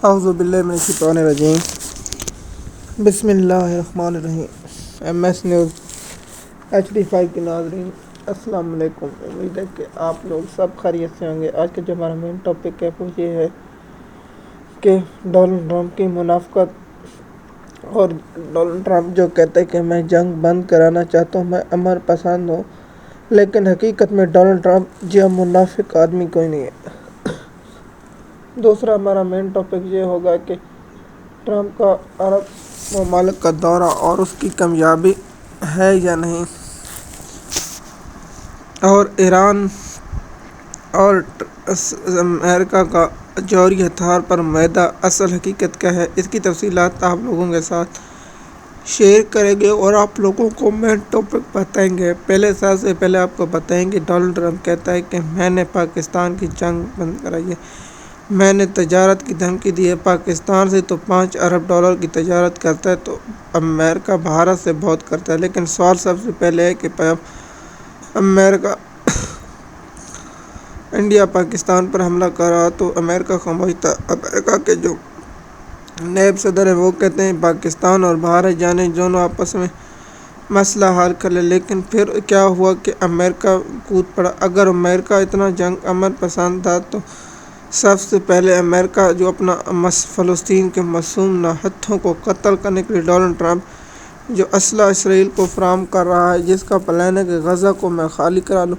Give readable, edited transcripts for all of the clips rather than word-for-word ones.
اعوذ باللہ من الشیطان الرجیم بسم اللہ الرحمن الرحیم۔ ایم ایس نیوز HD5 کے ناظرین السلام علیکم۔ امید ہے کہ آپ لوگ سب خیریت سے ہوں گے۔ آج کا جو ہمارا مین ٹاپک ہے وہ یہ ہے کہ ڈونلڈ ٹرمپ کی منافقت اور ڈونلڈ ٹرمپ جو کہتے ہیں کہ میں جنگ بند کرانا چاہتا ہوں، میں امن پسند ہوں، لیکن حقیقت میں ڈونلڈ ٹرمپ جو منافق آدمی کوئی نہیں ہے۔ دوسرا ہمارا مین ٹاپک یہ ہوگا کہ ٹرمپ کا عرب ممالک کا دورہ اور اس کی کامیابی ہے یا نہیں، اور ایران اور امریکہ کا جوہری ہتھیار پر معاہدہ اصل حقیقت کیا ہے، اس کی تفصیلات آپ لوگوں کے ساتھ شیئر کریں گے اور آپ لوگوں کو مین ٹاپک بتائیں گے۔ سب سے پہلے آپ کو بتائیں گے ڈونلڈ ٹرمپ کہتا ہے کہ میں نے پاکستان کی جنگ بند کرائی ہے، میں نے تجارت کی دھمکی دی ہے۔ پاکستان سے تو $5 ارب کی تجارت کرتا ہے، تو امریکہ بھارت سے بہت کرتا ہے، لیکن سوال سب سے پہلے ہے کہ امریکہ انڈیا پاکستان پر حملہ کر رہا تو امریکہ خاموش تھا۔ امریکہ کے جو نائب صدر ہیں وہ کہتے ہیں پاکستان اور بھارت جانے دونوں آپس میں مسئلہ حل کر لیں، لیکن پھر کیا ہوا کہ امریکہ کود پڑا۔ اگر امریکہ اتنا جنگ امن پسند تھا تو سب سے پہلے امریکہ جو اپنا فلسطین کے معصوم نہتھوں کو قتل کرنے کے لیے ڈونلڈ ٹرمپ جو اسلحہ اسرائیل کو فراہم کر رہا ہے، جس کا پلان ہے کہ غزہ کو میں خالی کرا لوں،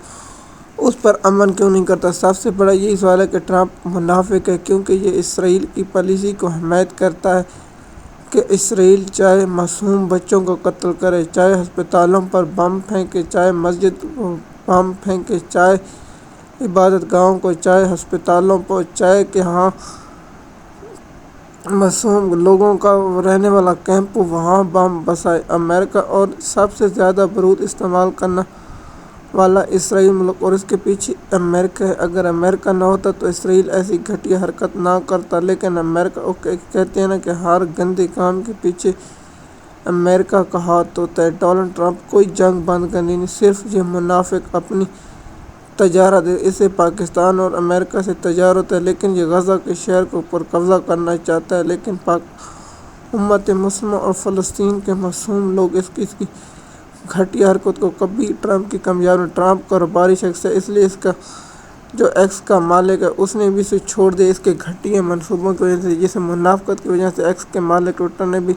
اس پر امن کیوں نہیں کرتا؟ سب سے بڑا یہی سوال ہے کہ ٹرمپ منافق ہے، کیونکہ یہ اسرائیل کی پالیسی کو حمایت کرتا ہے کہ اسرائیل چاہے معصوم بچوں کو قتل کرے، چاہے ہسپتالوں پر بم پھینکے، چاہے مسجد بم پھینکے، چاہے عبادت گاہوں کو، چاہے ہسپتالوں پر، چاہے کہ معصوم لوگوں کا رہنے والا کیمپ وہاں بم بسائے۔ امریکہ اور سب سے زیادہ بارود استعمال کرنے والا اسرائیل ملک، اور اس کے پیچھے امریکہ ہے۔ اگر امریکہ نہ ہوتا تو اسرائیل ایسی گھٹیا حرکت نہ کرتا، لیکن امریکہ کہتے ہیں نا کہ ہر گندے کام کے پیچھے امریکہ کا ہاتھ ہوتا ہے۔ ڈونلڈ ٹرمپ کوئی جنگ بند کرنی نہیں، صرف یہ منافق اپنی تجارت ہے، اسے پاکستان اور امریکہ سے تجارت ہے، لیکن یہ غزہ کے شہر کے اوپر قبضہ کرنا چاہتا ہے، لیکن امت مسلمہ اور فلسطین کے معصوم لوگ اس کی گھٹیا حرکت کو کبھی ٹرمپ کی کامیابی۔ ٹرمپ کاروباری شخص ہے، اس لیے اس کا جو ایکس کا مالک ہے اس نے بھی اسے چھوڑ دیا، اس کے گھٹیا منصوبوں کی وجہ سے، جسے منافقت کی وجہ سے ایکس کے مالک ٹویٹر نے بھی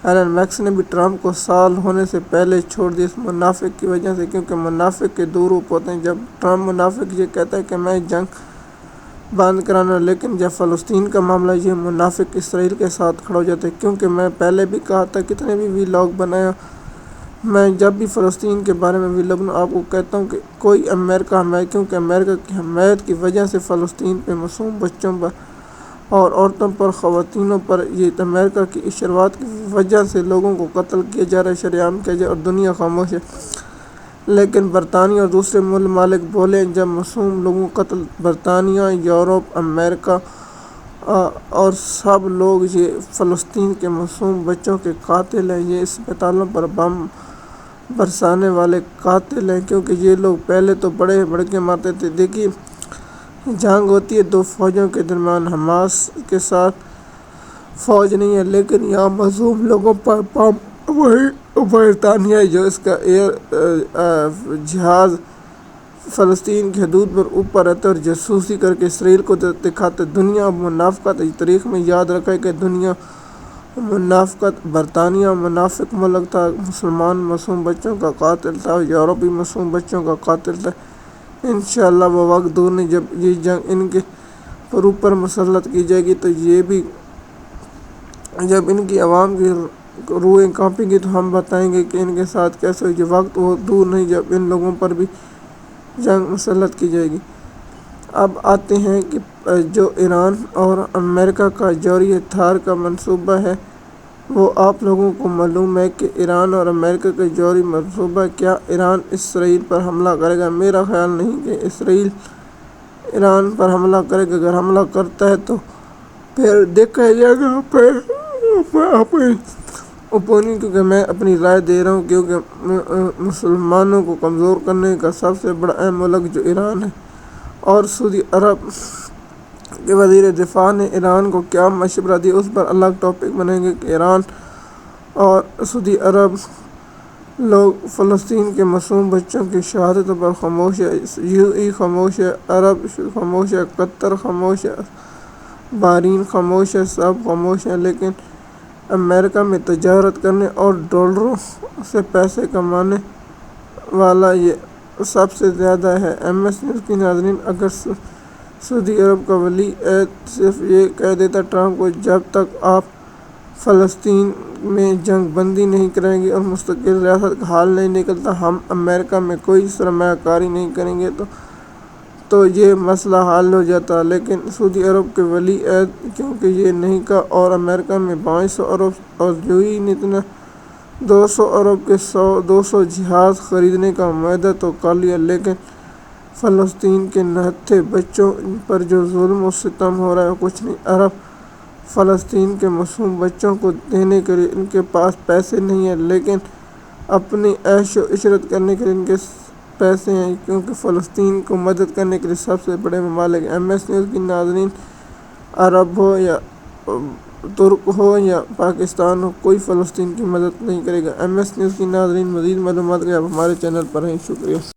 ایلن ماسک نے بھی ٹرمپ کو سال ہونے سے پہلے چھوڑ دیا، اس منافق کی وجہ سے، کیونکہ منافق کے دو روپ ہوتے ہیں۔ جب ٹرمپ منافق یہ کہتا ہے کہ میں جنگ بند کرانا، لیکن جب فلسطین کا معاملہ یہ منافق اسرائیل کے ساتھ کھڑا ہو جاتا ہے، کیونکہ میں پہلے بھی کہا تھا، کتنے بھی ولاگ بنایا میں، جب بھی فلسطین کے بارے میں ولاگ آپ کو کہتا ہوں کہ کوئی امریکہ حمایت، کیونکہ امریکہ کی حمایت کی وجہ سے فلسطین پہ معصوم بچوں پر اور عورتوں پر، خواتینوں پر، یہ امریکہ کی شروعات کی وجہ سے لوگوں کو قتل کیا جا رہا ہے، شریعام کیا جا رہا ہے، اور دنیا خاموش ہے۔ لیکن برطانیہ اور دوسرے ممالک بولے جب معصوم لوگوں کو قتل، برطانیہ، یورپ، امریکہ اور سب لوگ یہ فلسطین کے معصوم بچوں کے قاتل ہیں، یہ اسپتالوں پر بم برسانے والے قاتل ہیں، کیونکہ یہ لوگ پہلے تو بڑے بڑکے مارتے تھے۔ دیکھیے جنگ ہوتی ہے دو فوجوں کے درمیان، حماس کے ساتھ فوج نہیں ہے، لیکن یہاں معصوم لوگوں پر بم، وہی برطانیہ جو اس کا جہاز فلسطین کی حدود پر اوپر رہتا ہے اور جاسوسی کر کے اسرائیل کو دکھاتے۔ دنیا منافقت تاریخ میں یاد رکھے کہ دنیا منافقت، برطانیہ منافق ملک تھا، مسلمان معصوم بچوں کا قاتل تھا، یورپی معصوم بچوں کا قاتل تھا۔ انشاءاللہ وہ وقت دور نہیں جب یہ جنگ ان کے پر اوپر مسلط کی جائے گی، تو یہ بھی جب ان کی عوام کی روحیں کانپیں گی تو ہم بتائیں گے کہ ان کے ساتھ کیسے ہوگی۔ وقت وہ دور نہیں جب ان لوگوں پر بھی جنگ مسلط کی جائے گی۔ اب آتے ہیں کہ جو ایران اور امریکہ کا جوہری ہتھیار کا منصوبہ ہے، وہ آپ لوگوں کو معلوم ہے کہ ایران اور امریکہ کا جوہری منصوبہ، کیا ایران اسرائیل پر حملہ کرے گا؟ میرا خیال نہیں کہ اسرائیل ایران پر حملہ کرے گا۔ اگر حملہ کرتا ہے تو پھر دیکھا جائے گا۔ کیونکہ میں اپنی رائے دے رہا ہوں، کیونکہ مسلمانوں کو کمزور کرنے کا سب سے بڑا اہم ملک جو ایران ہے اور سعودی عرب کے وزیر دفاع نے ایران کو کیا مشورہ دیا، اس پر الگ ٹاپک بنائیں گے کہ ایران اور سعودی عرب لوگ فلسطین کے معصوم بچوں کی شہادتوں پر خاموش ہے، یو اے خاموش ہے، عرب خاموش ہے، قطر خاموش ہے، بحرین خاموش ہے، سب خاموش ہیں، لیکن امریکہ میں تجارت کرنے اور ڈالروں سے پیسے کمانے والا یہ سب سے زیادہ ہے۔ ایم ایس نیوز کے ناظرین، اگر سعودی عرب کا ولی عہد صرف یہ کہہ دیتا ٹرمپ کو جب تک آپ فلسطین میں جنگ بندی نہیں کریں گے اور مستقل ریاست کا حل نہیں نکلتا، ہم امریکہ میں کوئی سرمایہ کاری نہیں کریں گے تو یہ مسئلہ حل ہو جاتا، لیکن سعودی عرب کے ولی عہد کیونکہ یہ نہیں کہا اور امریکہ میں 2200 ارب اور یو اے نے 200 ارب کے 200 جہاز خریدنے کا معاہدہ تو کر لیا، لیکن فلسطین کے ننھے بچوں پر جو ظلم و ستم ہو رہا ہے کچھ نہیں۔ عرب فلسطین کے معصوم بچوں کو دینے کے لیے ان کے پاس پیسے نہیں ہیں، لیکن اپنی عیش و عشرت کرنے کے لیے ان کے پیسے ہیں، کیونکہ فلسطین کو مدد کرنے کے لیے سب سے بڑے ممالک ایم ایس نیوز کے ناظرین، عرب ہو یا ترک ہو یا پاکستان ہو، کوئی فلسطین کی مدد نہیں کرے گا۔ ایم ایس نیوز کے ناظرین، مزید معلومات کے لیے آپ ہمارے چینل پر ہیں۔ شکریہ۔